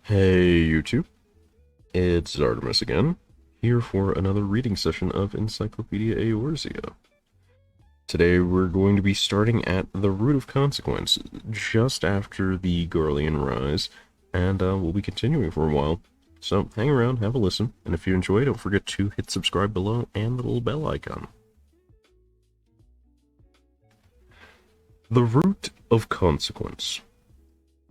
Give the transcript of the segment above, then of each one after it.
Hey YouTube, it's Artemis again, here for another reading session of Encyclopedia Eorzea. Today we're going to be starting at the Root of Consequence, just after the Garlean Rise, and we'll be continuing for a while. So hang around, have a listen, and if you enjoy, don't forget to hit subscribe below and the little bell icon. The Root of Consequence.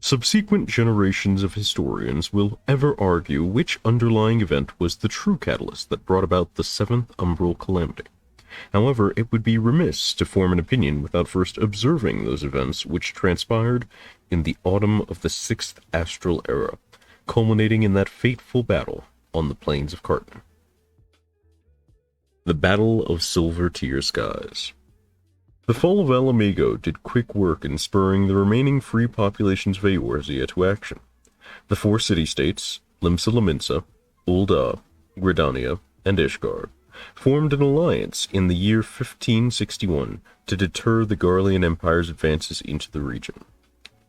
Subsequent generations of historians will ever argue which underlying event was the true catalyst that brought about the seventh umbral calamity. However, it would be remiss to form an opinion without first observing those events which transpired in the autumn of the sixth astral era, culminating in that fateful battle on the plains of Carton. The Battle of Silver Tear Skies. The fall of Alamigo did quick work in spurring the remaining free populations of Eorzea to action. The four city-states, Limsa-Lominsa, Ul'dah, Gridania, and Ishgard, formed an alliance in the year 1561 to deter the Garlean Empire's advances into the region.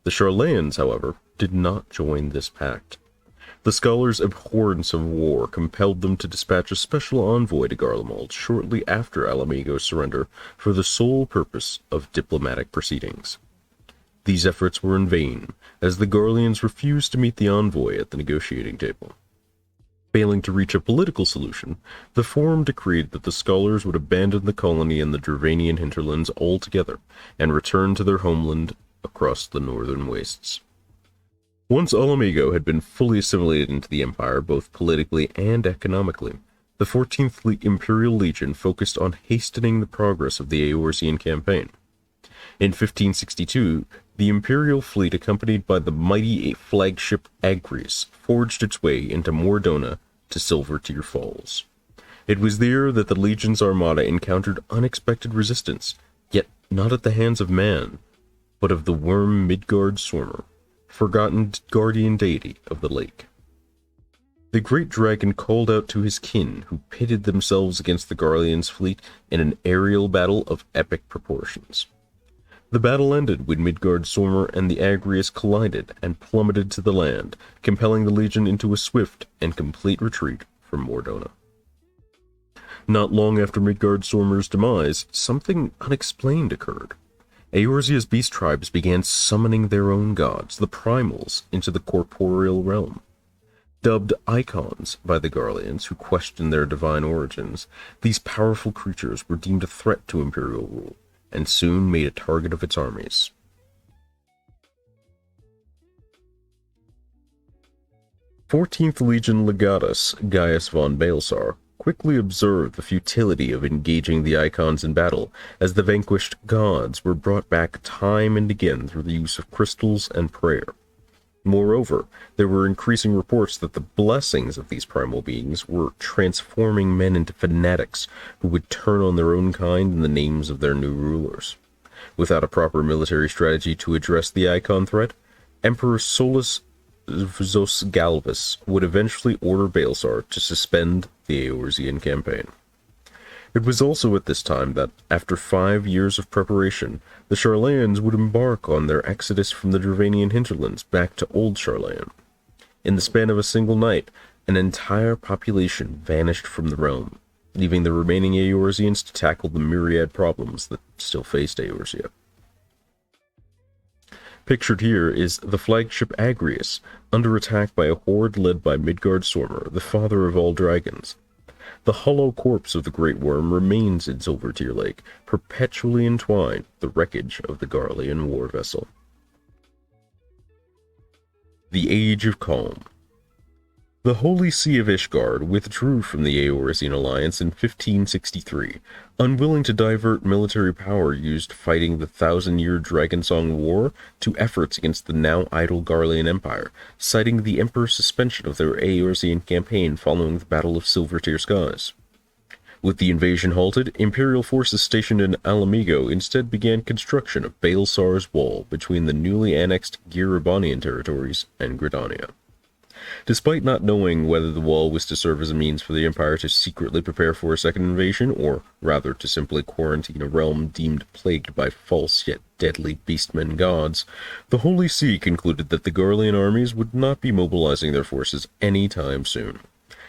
The Charlayans, however, did not join this pact. The scholars' abhorrence of war compelled them to dispatch a special envoy to Garlemald shortly after Alamigo's surrender for the sole purpose of diplomatic proceedings. These efforts were in vain, as the Garleans refused to meet the envoy at the negotiating table. Failing to reach a political solution, the Forum decreed that the scholars would abandon the colony in the Dravanian hinterlands altogether and return to their homeland across the northern wastes. Once Alamigo had been fully assimilated into the Empire, both politically and economically, the 14th Imperial Legion focused on hastening the progress of the Eorzean campaign. In 1562, the Imperial fleet, accompanied by the mighty flagship Agrius, forged its way into Mordona to Silver Tear Falls. It was there that the Legion's armada encountered unexpected resistance, yet not at the hands of man, but of the worm Midgard-Sormr, forgotten guardian deity of the lake. The great dragon called out to his kin, who pitted themselves against the Garlean's fleet in an aerial battle of epic proportions. The battle ended when Midgard-Sormr and the Agrius collided and plummeted to the land, compelling the Legion into a swift and complete retreat from Mordona. Not long after Midgard-Sormr's demise, something unexplained occurred. Eorzea's beast tribes began summoning their own gods, the Primals, into the corporeal realm. Dubbed icons by the Garleans, who questioned their divine origins, these powerful creatures were deemed a threat to imperial rule, and soon made a target of its armies. Fourteenth Legion Legatus Gaius von Baelsar quickly observed the futility of engaging the icons in battle, as the vanquished gods were brought back time and again through the use of crystals and prayer. Moreover, there were increasing reports that the blessings of these primal beings were transforming men into fanatics who would turn on their own kind in the names of their new rulers. Without a proper military strategy to address the icon threat, Emperor Solus Zos Galvus would eventually order Baelsar to suspend the Eorzean campaign. It was also at this time that, after 5 years of preparation, the Charlayans would embark on their exodus from the Dravanian hinterlands back to Old Charlayan. In the span of a single night, an entire population vanished from the realm, leaving the remaining Eorzeans to tackle the myriad problems that still faced Eorzea. Pictured here is the flagship Agrius, under attack by a horde led by Midgard-Sormr, the father of all dragons. The hollow corpse of the great worm remains in Silver Tear Lake, perpetually entwined with the wreckage of the Garlean war vessel. The Age of Calm. The Holy See of Ishgard withdrew from the Eorzean alliance in 1563, unwilling to divert military power used fighting the 1,000-year Dragonsong War to efforts against the now idle Garlean Empire, citing the Emperor's suspension of their Eorzean campaign following the Battle of Silver Tear Skies. With the invasion halted, Imperial forces stationed in Alamigo instead began construction of Baelsar's Wall between the newly annexed Giribonian territories and Gridania. Despite not knowing whether the wall was to serve as a means for the Empire to secretly prepare for a second invasion, or rather to simply quarantine a realm deemed plagued by false yet deadly beastmen gods, the Holy See concluded that the Garlean armies would not be mobilizing their forces any time soon,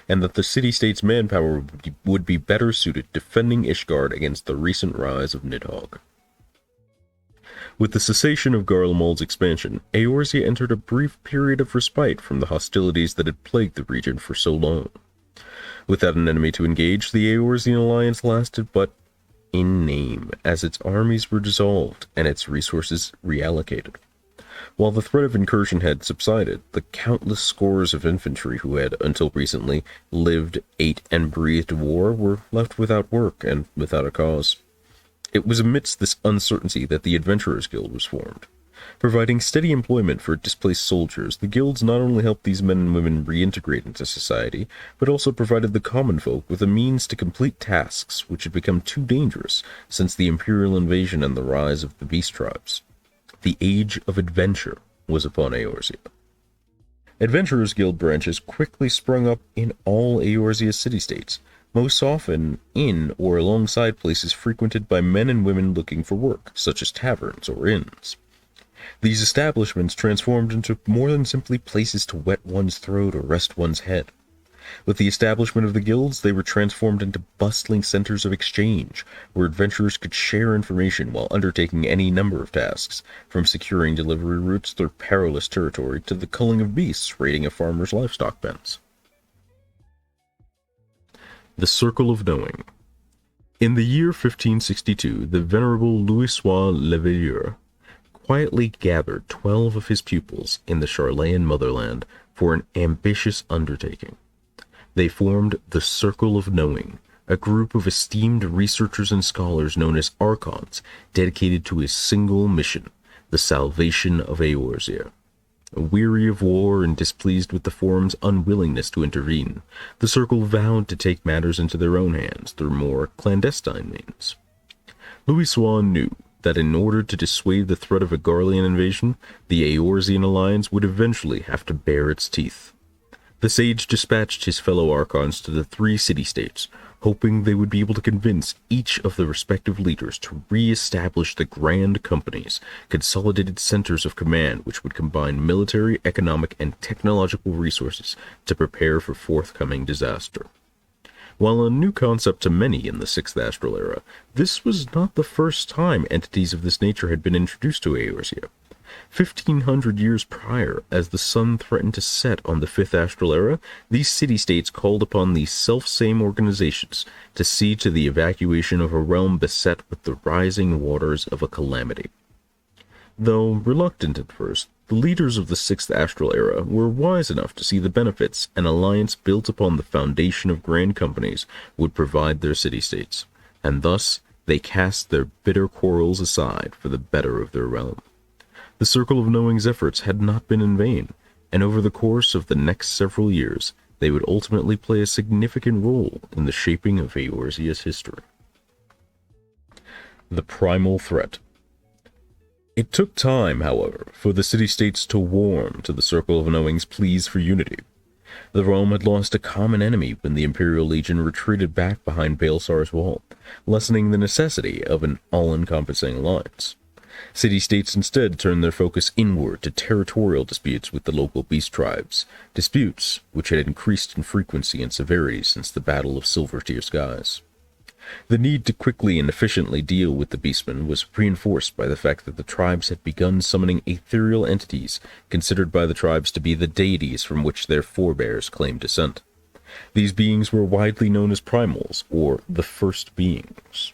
and that the city-state's manpower would be better suited defending Ishgard against the recent rise of Nidhogg. With the cessation of Garlemald's expansion, Eorzea entered a brief period of respite from the hostilities that had plagued the region for so long. Without an enemy to engage, the Eorzean alliance lasted but in name, as its armies were dissolved and its resources reallocated. While the threat of incursion had subsided, the countless scores of infantry who had, until recently, lived, ate, and breathed war were left without work and without a cause. It was amidst this uncertainty that the Adventurers Guild was formed. Providing steady employment for displaced soldiers, the guilds not only helped these men and women reintegrate into society, but also provided the common folk with a means to complete tasks which had become too dangerous since the Imperial invasion and the rise of the beast tribes. The age of adventure was upon Eorzea. Adventurers Guild branches quickly sprung up in all Eorzea's city-states, most often in or alongside places frequented by men and women looking for work, such as taverns or inns. These establishments transformed into more than simply places to wet one's throat or rest one's head. With the establishment of the guilds, they were transformed into bustling centers of exchange, where adventurers could share information while undertaking any number of tasks, from securing delivery routes through perilous territory to the culling of beasts raiding a farmer's livestock pens. The Circle of Knowing. In the year 1562, the venerable Louisoix Le Veilleur quietly gathered 12 of his pupils in the Charlayan motherland for an ambitious undertaking. They formed the Circle of Knowing, a group of esteemed researchers and scholars known as Archons, dedicated to a single mission, the salvation of Eorzea. Weary of war and displeased with the Forum's unwillingness to intervene, the Circle vowed to take matters into their own hands through more clandestine means. Louisoix knew that in order to dissuade the threat of a Garlean invasion, the Eorzean alliance would eventually have to bare its teeth. The sage dispatched his fellow Archons to the 3 city-states, hoping they would be able to convince each of the respective leaders to re-establish the Grand Companies, consolidated centers of command which would combine military, economic, and technological resources to prepare for forthcoming disaster. While a new concept to many in the 6th Astral Era, this was not the first time entities of this nature had been introduced to Eorzea. 1,500 years prior, as the sun threatened to set on the 5th Astral Era, these city-states called upon these self-same organizations to see to the evacuation of a realm beset with the rising waters of a calamity. Though reluctant at first, the leaders of the 6th Astral Era were wise enough to see the benefits an alliance built upon the foundation of grand companies would provide their city-states, and thus they cast their bitter quarrels aside for the better of their realm. The Circle of Knowing's efforts had not been in vain, and over the course of the next several years, they would ultimately play a significant role in the shaping of Eorzea's history. The Primal Threat. It took time, however, for the city-states to warm to the Circle of Knowing's pleas for unity. The realm had lost a common enemy when the Imperial Legion retreated back behind Baelsar's wall, lessening the necessity of an all-encompassing alliance. City-states instead turned their focus inward to territorial disputes with the local beast tribes, disputes which had increased in frequency and severity since the Battle of Silver-Tear Skies. The need to quickly and efficiently deal with the beastmen was reinforced by the fact that the tribes had begun summoning ethereal entities considered by the tribes to be the deities from which their forebears claimed descent. These beings were widely known as primals, or the first beings.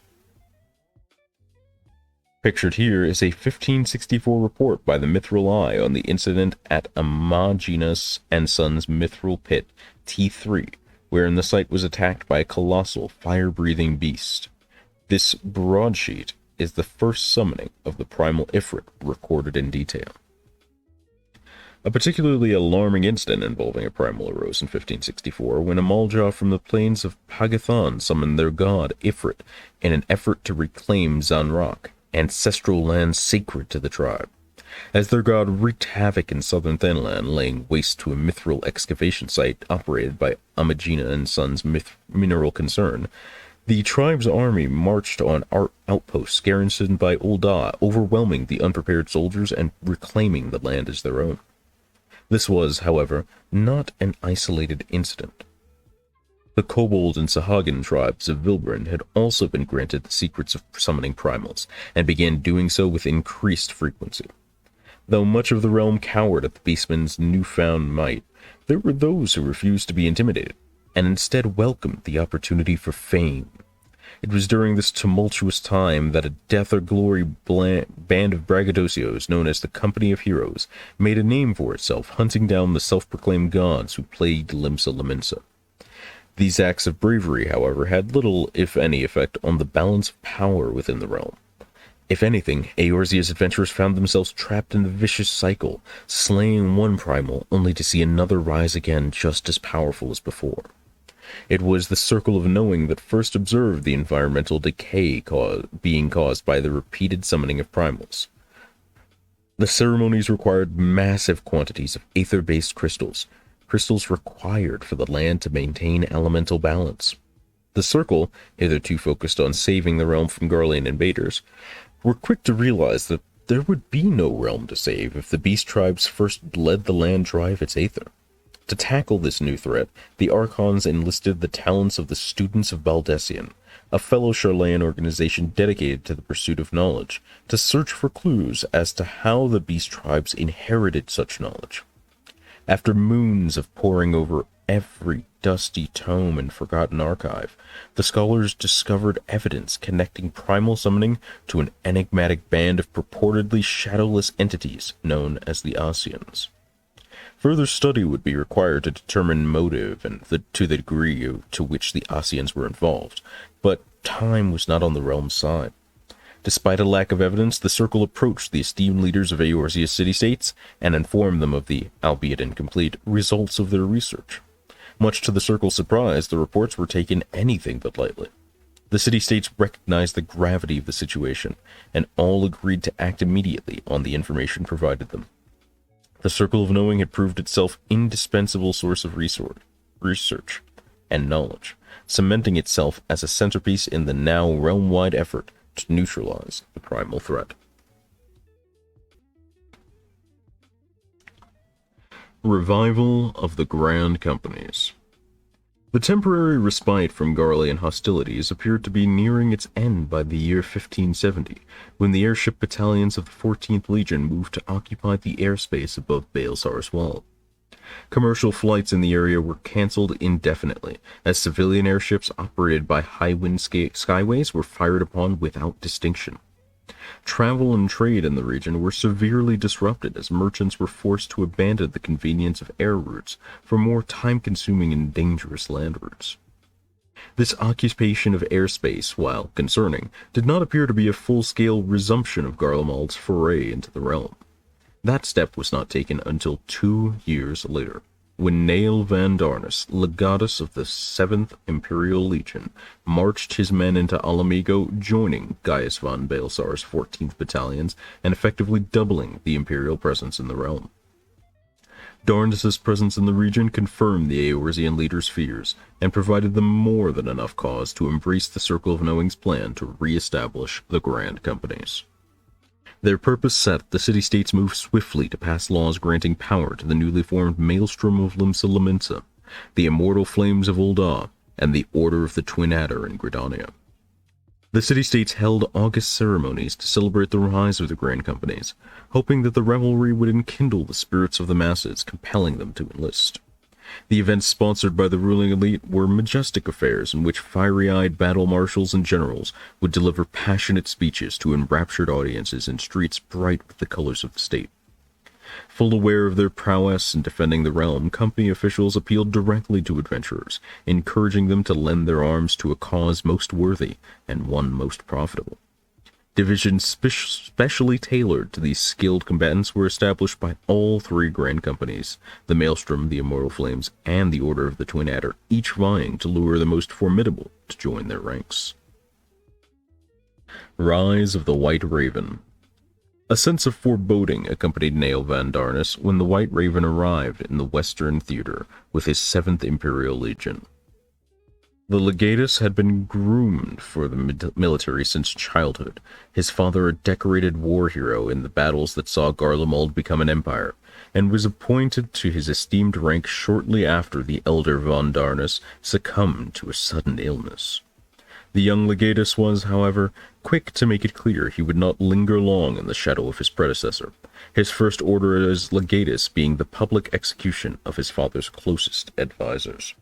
Pictured here is a 1564 report by the Mithril Eye on the incident at Amaginus and Sons Mithril Pit T3, wherein the site was attacked by a colossal, fire-breathing beast. This broadsheet is the first summoning of the primal Ifrit recorded in detail. A particularly alarming incident involving a primal arose in 1564 when a Malja from the plains of Pagathan summoned their god, Ifrit, in an effort to reclaim Zanrak, ancestral land sacred to the tribe. As their god wreaked havoc in southern Thenland, laying waste to a mithril excavation site operated by Amagina and Sons Mineral Concern, the tribe's army marched on outposts garrisoned by Ul'dah, overwhelming the unprepared soldiers and reclaiming the land as their own. This was, however, not an isolated incident. The Kobold and Sahagin tribes of Vilbren had also been granted the secrets of summoning primals, and began doing so with increased frequency. Though much of the realm cowered at the beastmen's newfound might, there were those who refused to be intimidated, and instead welcomed the opportunity for fame. It was during this tumultuous time that a death or glory band of braggadocios known as the Company of Heroes made a name for itself, hunting down the self-proclaimed gods who plagued Limsa Lominsa. These acts of bravery, however, had little, if any, effect on the balance of power within the realm. If anything, Eorzea's adventurers found themselves trapped in a vicious cycle, slaying one primal only to see another rise again just as powerful as before. It was the Circle of Knowing that first observed the environmental decay being caused by the repeated summoning of primals. The ceremonies required massive quantities of aether-based crystals required for the land to maintain elemental balance. The Circle, hitherto focused on saving the realm from Garlean invaders, were quick to realize that there would be no realm to save if the beast tribes first led the land drive its aether. To tackle this new threat, the Archons enlisted the talents of the Students of Baldessian, a fellow Charlayan organization dedicated to the pursuit of knowledge, to search for clues as to how the beast tribes inherited such knowledge. After moons of poring over every dusty tome and forgotten archive, the scholars discovered evidence connecting primal summoning to an enigmatic band of purportedly shadowless entities known as the Asians. Further study would be required to determine motive and to the degree to which the Asians were involved, but time was not on the realm's side. Despite a lack of evidence, the Circle approached the esteemed leaders of Eorzea's city-states and informed them of the, albeit incomplete, results of their research. Much to the Circle's surprise, the reports were taken anything but lightly. The city-states recognized the gravity of the situation, and all agreed to act immediately on the information provided them. The Circle of Knowing had proved itself indispensable source of research and knowledge, cementing itself as a centerpiece in the now realm-wide effort to neutralize the Primal Threat. Revival of the Grand Companies. The temporary respite from Garlean hostilities appeared to be nearing its end by the year 1570, when the airship battalions of the 14th Legion moved to occupy the airspace above Baelsar's Wall. Commercial flights in the area were cancelled indefinitely, as civilian airships operated by high-wind skyways were fired upon without distinction. Travel and trade in the region were severely disrupted as merchants were forced to abandon the convenience of air routes for more time-consuming and dangerous land routes. This occupation of airspace, while concerning, did not appear to be a full-scale resumption of Garlemald's foray into the realm. That step was not taken until 2 years later, when Nael van Darnus, legatus of the 7th Imperial Legion, marched his men into Alamigo, joining Gaius von Baelsar's 14th Battalions and effectively doubling the Imperial presence in the realm. Darnus's presence in the region confirmed the Eorzean leaders' fears and provided them more than enough cause to embrace the Circle of Knowing's plan to re-establish the Grand Companies. Their purpose set, the city-states moved swiftly to pass laws granting power to the newly formed Maelstrom of Limsa Lominsa, the Immortal Flames of Ul'dah, and the Order of the Twin Adder in Gridania. The city-states held august ceremonies to celebrate the rise of the Grand Companies, hoping that the revelry would enkindle the spirits of the masses, compelling them to enlist. The events sponsored by the ruling elite were majestic affairs in which fiery-eyed battle marshals and generals would deliver passionate speeches to enraptured audiences in streets bright with the colors of the state. Full aware of their prowess in defending the realm, company officials appealed directly to adventurers, encouraging them to lend their arms to a cause most worthy and one most profitable. Divisions specially tailored to these skilled combatants were established by all 3 Grand Companies, the Maelstrom, the Immortal Flames, and the Order of the Twin Adder, each vying to lure the most formidable to join their ranks. Rise of the White Raven. A sense of foreboding accompanied Nail Van Darnus when the White Raven arrived in the Western Theater with his 7th Imperial Legion. The legatus had been groomed for the military since childhood, his father a decorated war hero in the battles that saw Garlemald become an empire, and was appointed to his esteemed rank shortly after the elder Von Darnus succumbed to a sudden illness. The young legatus was, however, quick to make it clear he would not linger long in the shadow of his predecessor, his first order as legatus being the public execution of his father's closest advisors.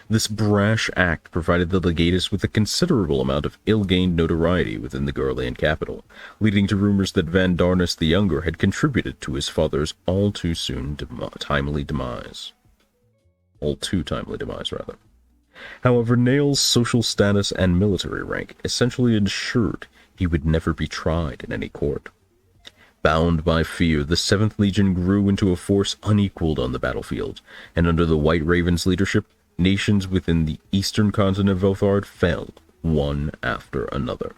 This brash act provided the legatus with a considerable amount of ill-gained notoriety within the Garlean capital, leading to rumors that Van Darnus the Younger had contributed to his father's all too timely demise. However, Nail's social status and military rank essentially ensured he would never be tried in any court. Bound by fear, the 7th Legion grew into a force unequaled on the battlefield, and under the White Raven's leadership, nations within the eastern continent of Velthard fell, one after another.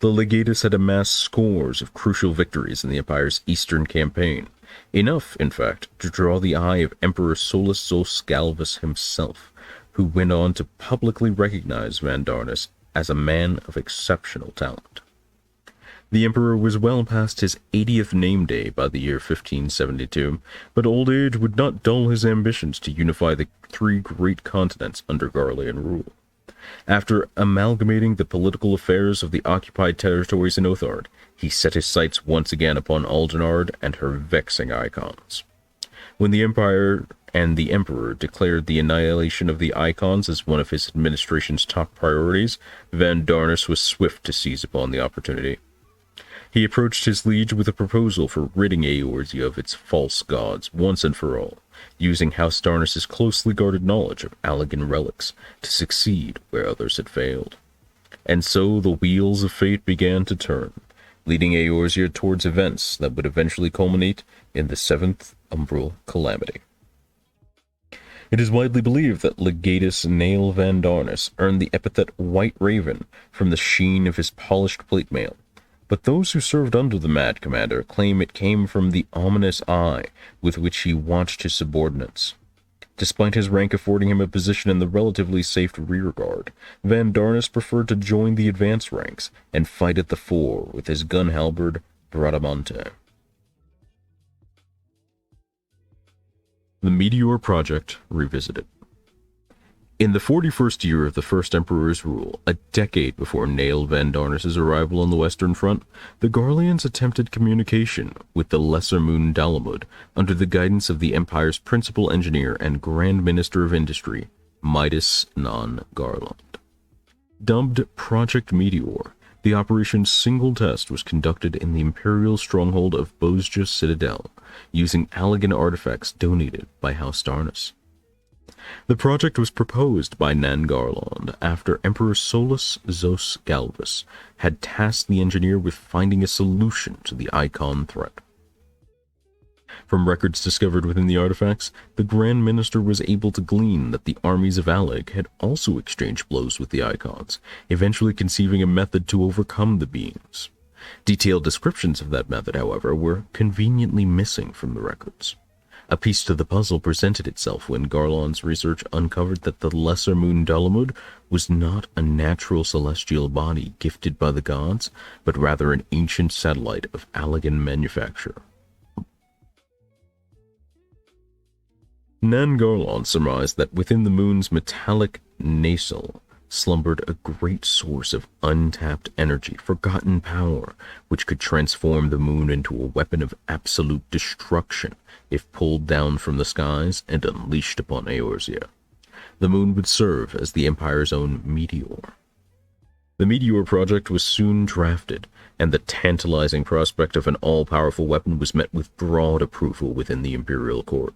The legatus had amassed scores of crucial victories in the Empire's eastern campaign, enough, in fact, to draw the eye of Emperor Solus Zos Galvus himself, who went on to publicly recognize Van Darnus as a man of exceptional talent. The Emperor was well past his 80th name day by the year 1572, but old age would not dull his ambitions to unify the 3 great continents under Garlean rule. After amalgamating the political affairs of the occupied territories in Othard, he set his sights once again upon Aldenard and her vexing icons. When the Empire and the Emperor declared the annihilation of the icons as one of his administration's top priorities, Van Darnus was swift to seize upon the opportunity. He approached his liege with a proposal for ridding Eorzea of its false gods once and for all, using House Darnus's closely guarded knowledge of Allagan relics to succeed where others had failed. And so the wheels of fate began to turn, leading Eorzea towards events that would eventually culminate in the 7th Umbral Calamity. It is widely believed that Legatus Nail Van Darnus earned the epithet White Raven from the sheen of his polished plate mail, but those who served under the Mad Commander claim it came from the ominous eye with which he watched his subordinates. Despite his rank affording him a position in the relatively safe rearguard, Van Darnus preferred to join the advance ranks and fight at the fore with his gun halberd Bradamante. The Meteor Project Revisited. In the 41st year of the First Emperor's rule, a decade before Nail Van Darnus' arrival on the Western Front, the Garleans attempted communication with the Lesser Moon Dalamud under the guidance of the Empire's principal engineer and Grand Minister of Industry, Midas Non Garland. Dubbed Project Meteor, the operation's single test was conducted in the Imperial stronghold of Bozja Citadel, using Allagan artifacts donated by House Darnus. The project was proposed by Nan Garland after Emperor Solus Zos Galvus had tasked the engineer with finding a solution to the icon threat. From records discovered within the artifacts, the Grand Minister was able to glean that the armies of Alleg had also exchanged blows with the icons, eventually conceiving a method to overcome the beings. Detailed descriptions of that method, however, were conveniently missing from the records. A piece to the puzzle presented itself when Garland's research uncovered that the Lesser Moon Dalamud was not a natural celestial body gifted by the gods, but rather an ancient satellite of Allagan manufacture. Nan Garland surmised that within the moon's metallic nacelle slumbered a great source of untapped energy, forgotten power, which could transform the moon into a weapon of absolute destruction if pulled down from the skies and unleashed upon Eorzea. The moon would serve as the Empire's own Meteor. The Meteor project was soon drafted, and the tantalizing prospect of an all-powerful weapon was met with broad approval within the Imperial Court.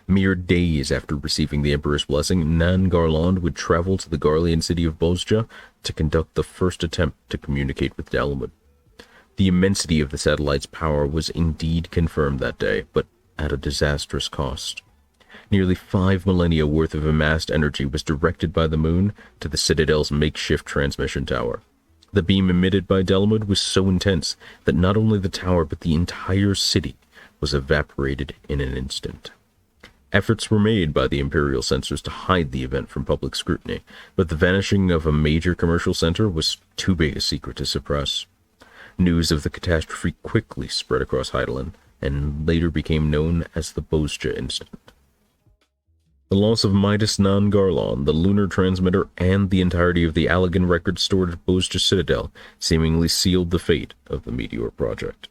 Mere days after receiving the Emperor's blessing, Nan Garland would travel to the Garlean city of Bozja to conduct the first attempt to communicate with Dalamud. The immensity of the satellite's power was indeed confirmed that day, but at a disastrous cost. Nearly 5 millennia worth of amassed energy was directed by the moon to the Citadel's makeshift transmission tower. The beam emitted by Delamud was so intense that not only the tower but the entire city was evaporated in an instant. Efforts were made by the Imperial censors to hide the event from public scrutiny, but the vanishing of a major commercial center was too big a secret to suppress. News of the catastrophe quickly spread across Hydaelyn, and later became known as the Bozja incident. The loss of Midas Nan Garlon, the lunar transmitter, and the entirety of the Allagan records stored at Bozja Citadel seemingly sealed the fate of the Meteor project.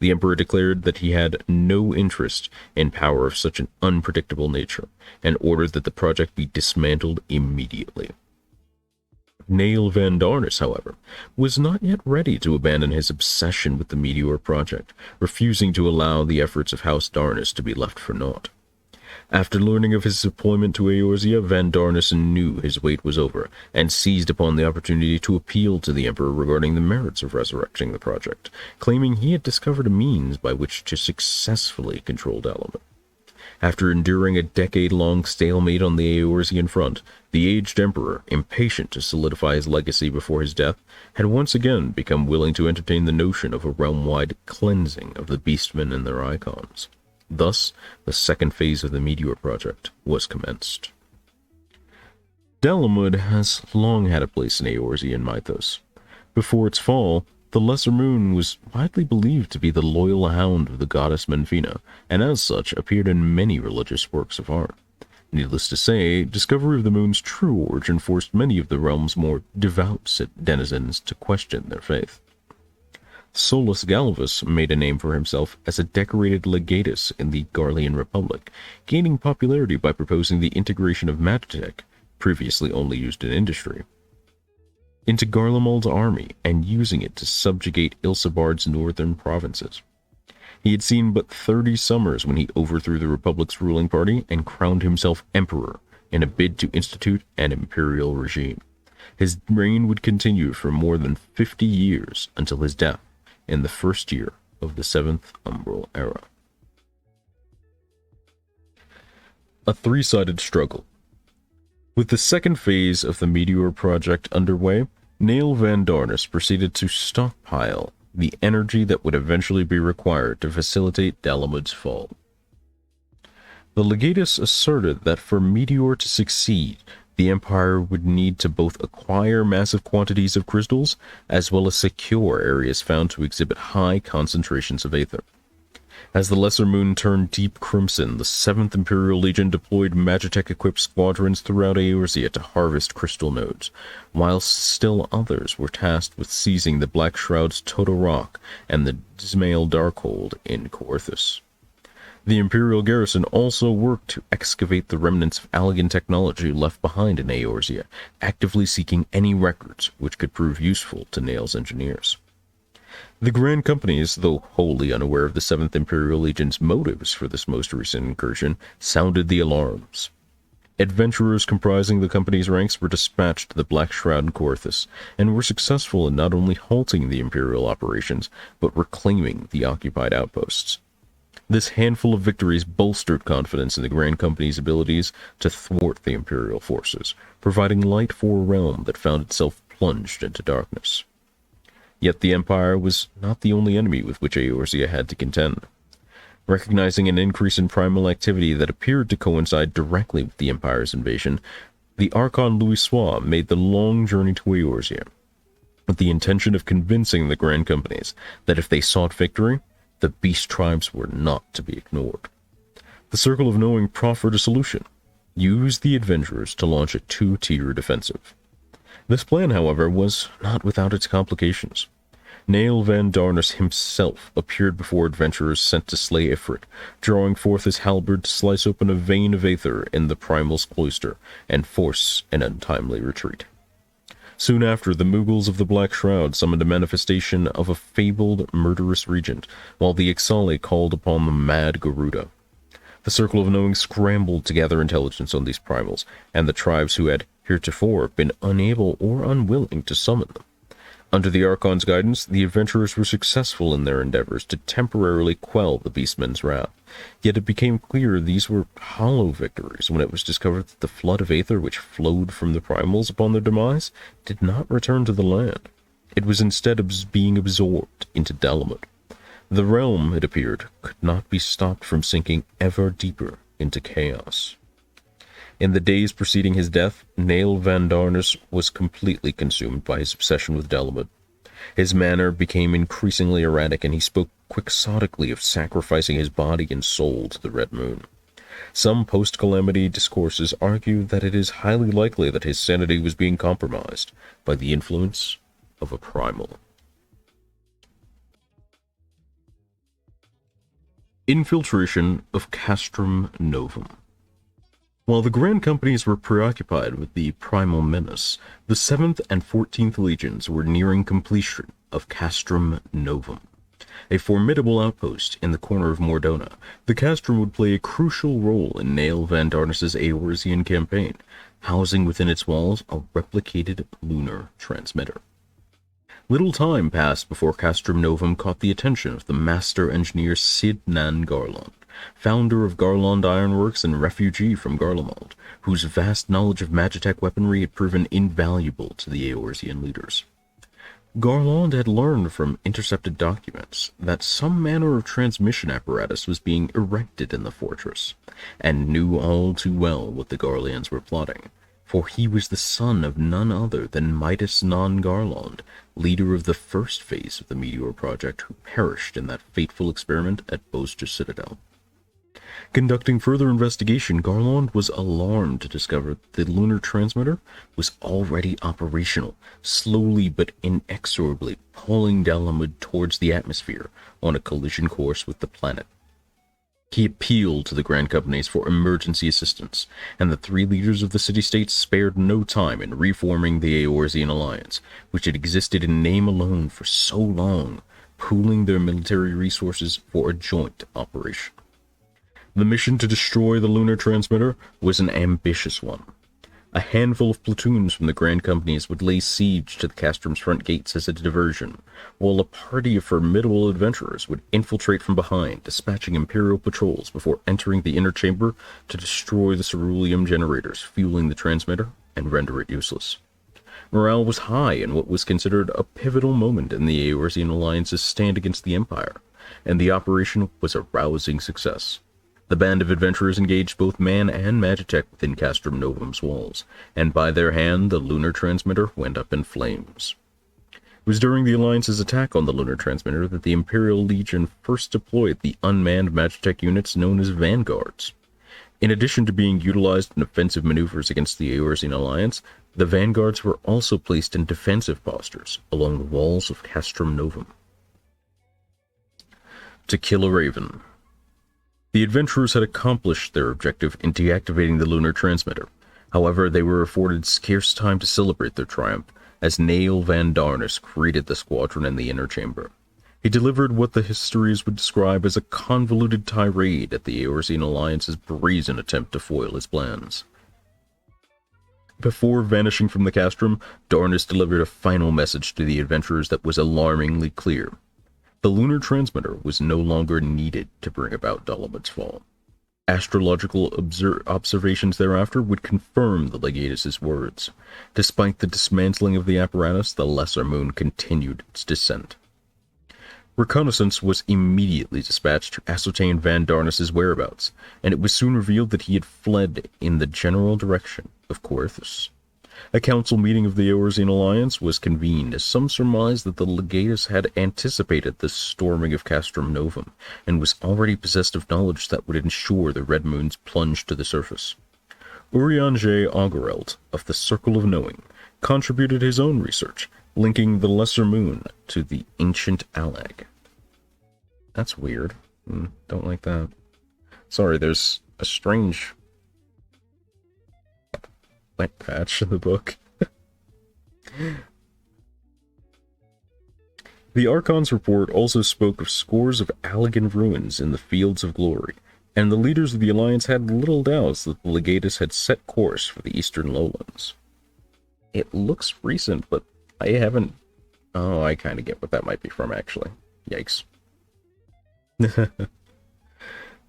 The Emperor declared that he had no interest in power of such an unpredictable nature, and ordered that the project be dismantled immediately. Nael van Darnus, however, was not yet ready to abandon his obsession with the Meteor project, refusing to allow the efforts of House Darnus to be left for naught. After learning of his deployment to Eorzea, Van Darnus knew his wait was over, and seized upon the opportunity to appeal to the Emperor regarding the merits of resurrecting the project, claiming he had discovered a means by which to successfully control Delamud. After enduring a decade-long stalemate on the Eorzean front, the aged Emperor, impatient to solidify his legacy before his death, had once again become willing to entertain the notion of a realm-wide cleansing of the Beastmen and their icons. Thus, the second phase of the Meteor project was commenced. Delamud has long had a place in Eorzean mythos. Before its fall, the Lesser Moon was widely believed to be the loyal hound of the goddess Menfina, and as such appeared in many religious works of art. Needless to say, discovery of the moon's true origin forced many of the realm's more devout denizens to question their faith. Solus Galvus made a name for himself as a decorated legatus in the Garlean Republic, gaining popularity by proposing the integration of magitech, previously only used in industry, into Garlemald's army and using it to subjugate Ilsabard's northern provinces. He had seen but 30 summers when he overthrew the Republic's ruling party and crowned himself emperor in a bid to institute an imperial regime. His reign would continue for more than 50 years until his death in the first year of the 7th Umbral Era. A three-sided struggle. With the second phase of the Meteor project underway, Nael van Darnus proceeded to stockpile the energy that would eventually be required to facilitate Delamud's fall. The legatus asserted that for Meteor to succeed, the Empire would need to both acquire massive quantities of crystals, as well as secure areas found to exhibit high concentrations of aether. As the Lesser Moon turned deep crimson, the 7th Imperial Legion deployed Magitech-equipped squadrons throughout Eorzea to harvest crystal nodes, while still others were tasked with seizing the Black Shroud's Toto Rock and the Dismail Darkhold in Coerthus. The Imperial garrison also worked to excavate the remnants of Allagan technology left behind in Eorzea, actively seeking any records which could prove useful to Nael's engineers. The Grand Companies, though wholly unaware of the 7th Imperial Legion's motives for this most recent incursion, sounded the alarms. Adventurers comprising the company's ranks were dispatched to the Black Shroud in Coerthus, and were successful in not only halting the Imperial operations, but reclaiming the occupied outposts. This handful of victories bolstered confidence in the Grand Company's abilities to thwart the Imperial forces, providing light for a realm that found itself plunged into darkness. Yet the Empire was not the only enemy with which Eorzea had to contend. Recognizing an increase in primal activity that appeared to coincide directly with the Empire's invasion, the Archon Louisoix made the long journey to Eorzea, with the intention of convincing the Grand Companies that if they sought victory, the beast tribes were not to be ignored. The Circle of Knowing proffered a solution: use the adventurers to launch a two-tier defensive. This plan, however, was not without its complications. Nael van Darnus himself appeared before adventurers sent to slay Ifrit, drawing forth his halberd to slice open a vein of aether in the Primal's cloister and force an untimely retreat. Soon after, the Mughals of the Black Shroud summoned a manifestation of a fabled murderous regent, while the Ixali called upon the mad Garuda. The Circle of Knowing scrambled to gather intelligence on these primals, and the tribes who had heretofore been unable or unwilling to summon them. Under the Archon's guidance, the adventurers were successful in their endeavors to temporarily quell the Beastmen's wrath. Yet it became clear these were hollow victories when it was discovered that the flood of aether which flowed from the primals upon their demise did not return to the land. It was instead being absorbed into Dalamud. The realm, it appeared, could not be stopped from sinking ever deeper into chaos. In the days preceding his death, Nail Van Darnus was completely consumed by his obsession with Dalamud. His manner became increasingly erratic, and he spoke quixotically of sacrificing his body and soul to the Red Moon. Some post-calamity discourses argue that it is highly likely that his sanity was being compromised by the influence of a primal. Infiltration of Castrum Novum. While the Grand Companies were preoccupied with the Primal Menace, the 7th and 14th Legions were nearing completion of Castrum Novum. A formidable outpost in the corner of Mordona, the Castrum would play a crucial role in Nail Van Darnus' Eorzean campaign, housing within its walls a replicated lunar transmitter. Little time passed before Castrum Novum caught the attention of the master engineer Sid Nan Garland, founder of Garland Ironworks and refugee from Garlemald, whose vast knowledge of Magitech weaponry had proven invaluable to the Eorzean leaders. Garland had learned from intercepted documents that some manner of transmission apparatus was being erected in the fortress, and knew all too well what the Garleans were plotting, for he was the son of none other than Midas Non Garland, leader of the first phase of the Meteor project, who perished in that fateful experiment at Boster Citadel. Conducting further investigation, Garland was alarmed to discover that the lunar transmitter was already operational, slowly but inexorably pulling Dalamud towards the atmosphere on a collision course with the planet. He appealed to the Grand Companies for emergency assistance, and the 3 leaders of the city-states spared no time in reforming the Eorzean alliance, which had existed in name alone for so long, pooling their military resources for a joint operation. The mission to destroy the lunar transmitter was an ambitious one. A handful of platoons from the Grand Companies would lay siege to the Castrum's front gates as a diversion, while a party of formidable adventurers would infiltrate from behind, dispatching Imperial patrols before entering the inner chamber to destroy the ceruleum generators fueling the transmitter and render it useless. Morale was high in what was considered a pivotal moment in the Eorzean alliance's stand against the Empire, and the operation was a rousing success. The band of adventurers engaged both man and Magitech within Castrum Novum's walls, and by their hand the lunar transmitter went up in flames. It was during the Alliance's attack on the lunar transmitter that the Imperial Legion first deployed the unmanned Magitech units known as Vanguards. In addition to being utilized in offensive maneuvers against the Eorzean Alliance, the Vanguards were also placed in defensive postures along the walls of Castrum Novum. To kill a raven. The adventurers had accomplished their objective in deactivating the lunar transmitter. However, they were afforded scarce time to celebrate their triumph, as Nail Van Darnus greeted the squadron in the inner chamber. He delivered what the histories would describe as a convoluted tirade at the Eorzean Alliance's brazen attempt to foil his plans. Before vanishing from the castrum, Darnus delivered a final message to the adventurers that was alarmingly clear. The lunar transmitter was no longer needed to bring about Dalamud's fall. Astrological observations thereafter would confirm the Legatus' words. Despite the dismantling of the apparatus, the Lesser Moon continued its descent. Reconnaissance was immediately dispatched to ascertain Van Darnus' whereabouts, and it was soon revealed that he had fled in the general direction of Coerthus. A council meeting of the Eorzean Alliance was convened, as some surmised that the Legatus had anticipated the storming of Castrum Novum, and was already possessed of knowledge that would ensure the Red Moon's plunge to the surface. Urian J. Augerelt, of the Circle of Knowing, contributed his own research, linking the Lesser Moon to the ancient Allag. That's weird. Don't like that. Sorry, there's a strange wet patch in the book. The Archon's report also spoke of scores of Allagan ruins in the Fields of Glory, and the leaders of the Alliance had little doubts that the Legatus had set course for the Eastern Lowlands. It looks recent, but I haven't... Oh, I kind of get what that might be from, actually. Yikes.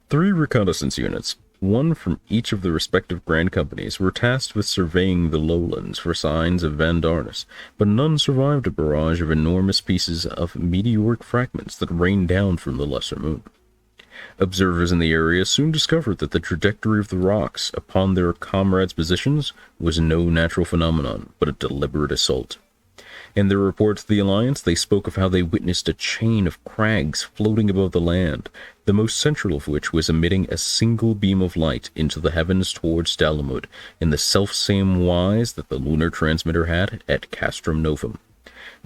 3 reconnaissance units, One from each of the respective grand companies were tasked with surveying the lowlands for signs of Van Darnus, but none survived a barrage of enormous pieces of meteoric fragments that rained down from the lesser moon. Observers in the area soon discovered that the trajectory of the rocks upon their comrades' positions was no natural phenomenon, but a deliberate assault. In their report to the Alliance, they spoke of how they witnessed a chain of crags floating above the land, the most central of which was emitting a single beam of light into the heavens towards Dalamud, in the selfsame wise that the lunar transmitter had at Castrum Novum.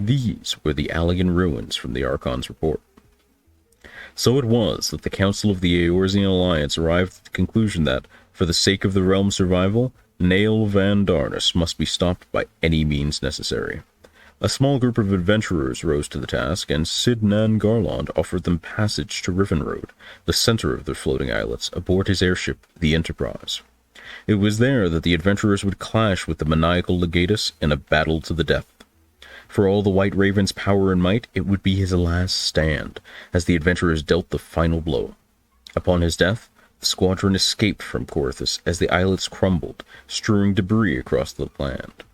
These were the Allian ruins from the Archon's report. So it was that the Council of the Eorzean Alliance arrived at the conclusion that, for the sake of the realm's survival, Nael Van Darnus must be stopped by any means necessary. A small group of adventurers rose to the task, and Sid Nan Garland offered them passage to Rivenroad, the center of their floating islets, aboard his airship, the Enterprise. It was there that the adventurers would clash with the maniacal Legatus in a battle to the death. For all the White Raven's power and might, it would be his last stand, as the adventurers dealt the final blow. Upon his death, the squadron escaped from Corythus as the islets crumbled, strewing debris across the land.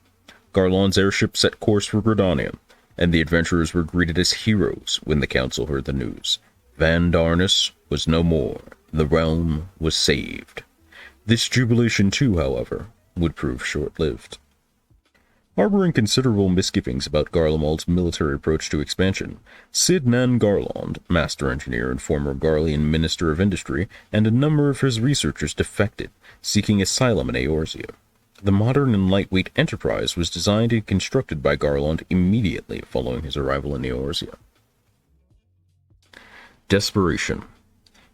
Garland's airship set course for Bradamante, and the adventurers were greeted as heroes when the council heard the news. Van Darnus was no more. The realm was saved. This jubilation too, however, would prove short-lived. Harboring considerable misgivings about Garlemald's military approach to expansion, Sid Nan Garland, master engineer and former Garlean minister of industry, and a number of his researchers defected, seeking asylum in Eorzea. The modern and lightweight Enterprise was designed and constructed by Garland immediately following his arrival in Eorzea. Desperation.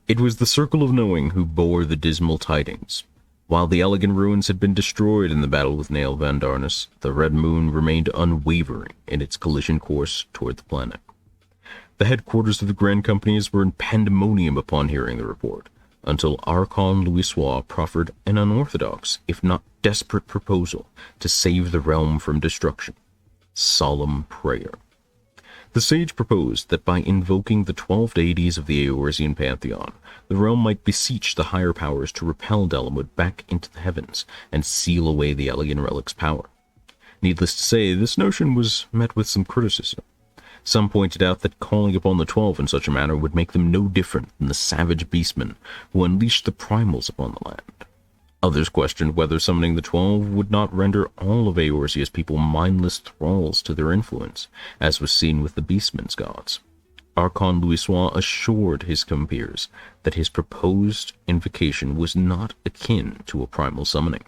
It was the Circle of Knowing who bore the dismal tidings. While the elegant ruins had been destroyed in the battle with Nael Van Darnus, the Red Moon remained unwavering in its collision course toward the planet. The headquarters of the Grand Companies were in pandemonium upon hearing the report, until Archon Louisoix proffered an unorthodox, if not desperate proposal to save the realm from destruction. Solemn prayer. The sage proposed that by invoking the 12 deities of the Eorzean pantheon, the realm might beseech the higher powers to repel Dalamud back into the heavens and seal away the Alien Relic's power. Needless to say, this notion was met with some criticism. Some pointed out that calling upon the 12 in such a manner would make them no different than the savage beastmen who unleashed the primals upon the land. Others questioned whether summoning the 12 would not render all of Eorzea's people mindless thralls to their influence, as was seen with the beastmen's gods. Archon Louisoix assured his compeers that his proposed invocation was not akin to a primal summoning.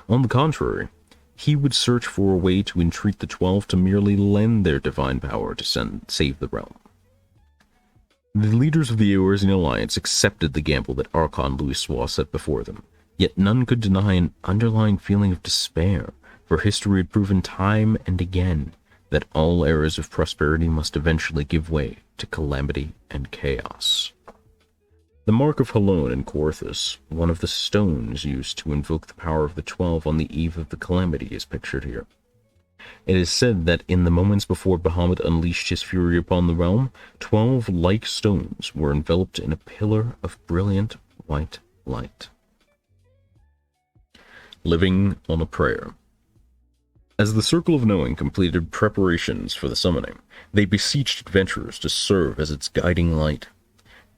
On the contrary, he would search for a way to entreat the 12 to merely lend their divine power to save the realm. The leaders of the Eorzean Alliance accepted the gamble that Archon Louisoix set before them, yet none could deny an underlying feeling of despair, for history had proven time and again that all eras of prosperity must eventually give way to calamity and chaos. The Mark of Halon in Corythus, one of the stones used to invoke the power of the 12 on the eve of the calamity, is pictured here. It is said that in the moments before Bahamut unleashed his fury upon the realm, 12 like stones were enveloped in a pillar of brilliant white light. Living on a prayer. As the Circle of Knowing completed preparations for the summoning, they beseeched adventurers to serve as its guiding light.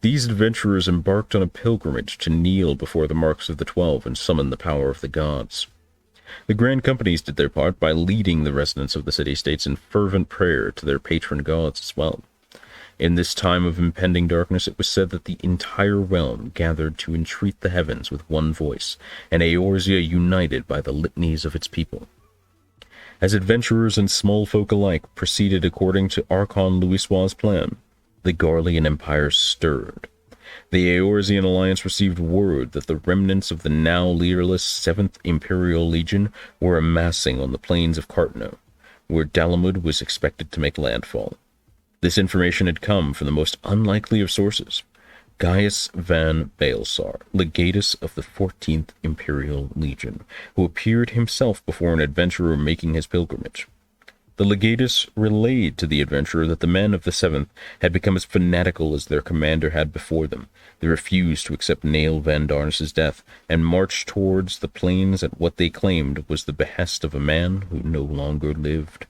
These adventurers embarked on a pilgrimage to kneel before the marks of the 12 and summon the power of the gods. The Grand Companies did their part by leading the residents of the city-states in fervent prayer to their patron gods as well. In this time of impending darkness, it was said that the entire realm gathered to entreat the heavens with one voice, and Eorzea united by the litanies of its people. As adventurers and small folk alike proceeded according to Archon Louisoix's plan, the Garlean Empire stirred. The Eorzean Alliance received word that the remnants of the now leaderless 7th Imperial Legion were amassing on the plains of Cartno, where Dalamud was expected to make landfall. This information had come from the most unlikely of sources, Gaius van Baelsar, legatus of the 14th Imperial Legion, who appeared himself before an adventurer making his pilgrimage. The legatus relayed to the adventurer that the men of the Seventh had become as fanatical as their commander had before them. They refused to accept Nail Van Darnus's death, and marched towards the plains at what they claimed was the behest of a man who no longer lived.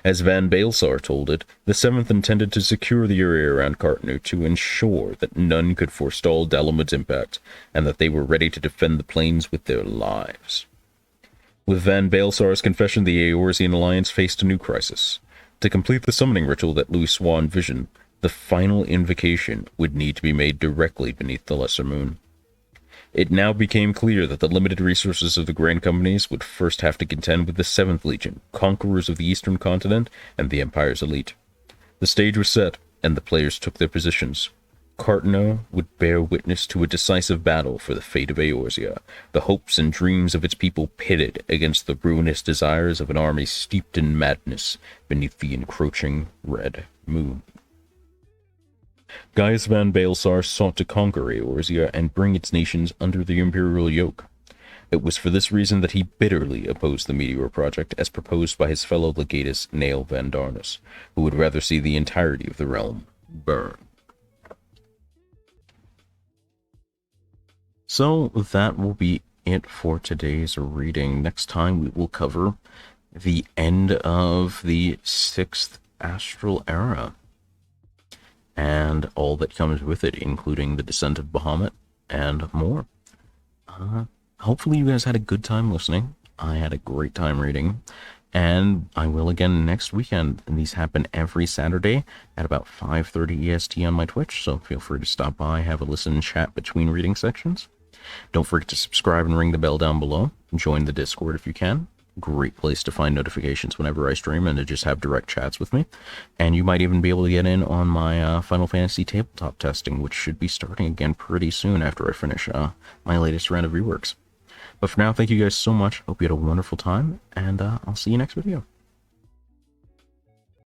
As Van Baelsar told it, the Seventh intended to secure the area around Cartanu to ensure that none could forestall Dalamud's impact, and that they were ready to defend the plains with their lives. With Van Baelsar's confession, the Eorzean alliance faced a new crisis. To complete the summoning ritual that Louis saw in vision, the final invocation would need to be made directly beneath the Lesser Moon. It now became clear that the limited resources of the Grand Companies would first have to contend with the Seventh Legion, conquerors of the Eastern Continent, and the Empire's elite. The stage was set, and the players took their positions. Cartano would bear witness to a decisive battle for the fate of Eorzea, the hopes and dreams of its people pitted against the ruinous desires of an army steeped in madness beneath the encroaching red moon. Gaius Van Baelsar sought to conquer Eorzea and bring its nations under the imperial yoke. It was for this reason that he bitterly opposed the Meteor project as proposed by his fellow legatus Nail Van Darnus, who would rather see the entirety of the realm burn. So that will be it for today's reading. Next time we will cover the end of the 6th Astral Era and all that comes with it, including the descent of Bahamut and more. Hopefully you guys had a good time listening. I had a great time reading, and I will again next weekend. And these happen every Saturday at about 5:30 EST on my Twitch, so feel free to stop by, have a listen, and chat between reading sections. Don't forget to subscribe and ring the bell down below. Join the Discord if you can. Great place to find notifications whenever I stream and to just have direct chats with me. And you might even be able to get in on my Final Fantasy tabletop testing, which should be starting again pretty soon after I finish my latest round of reworks. But for now, thank you guys so much. Hope you had a wonderful time, and I'll see you next video.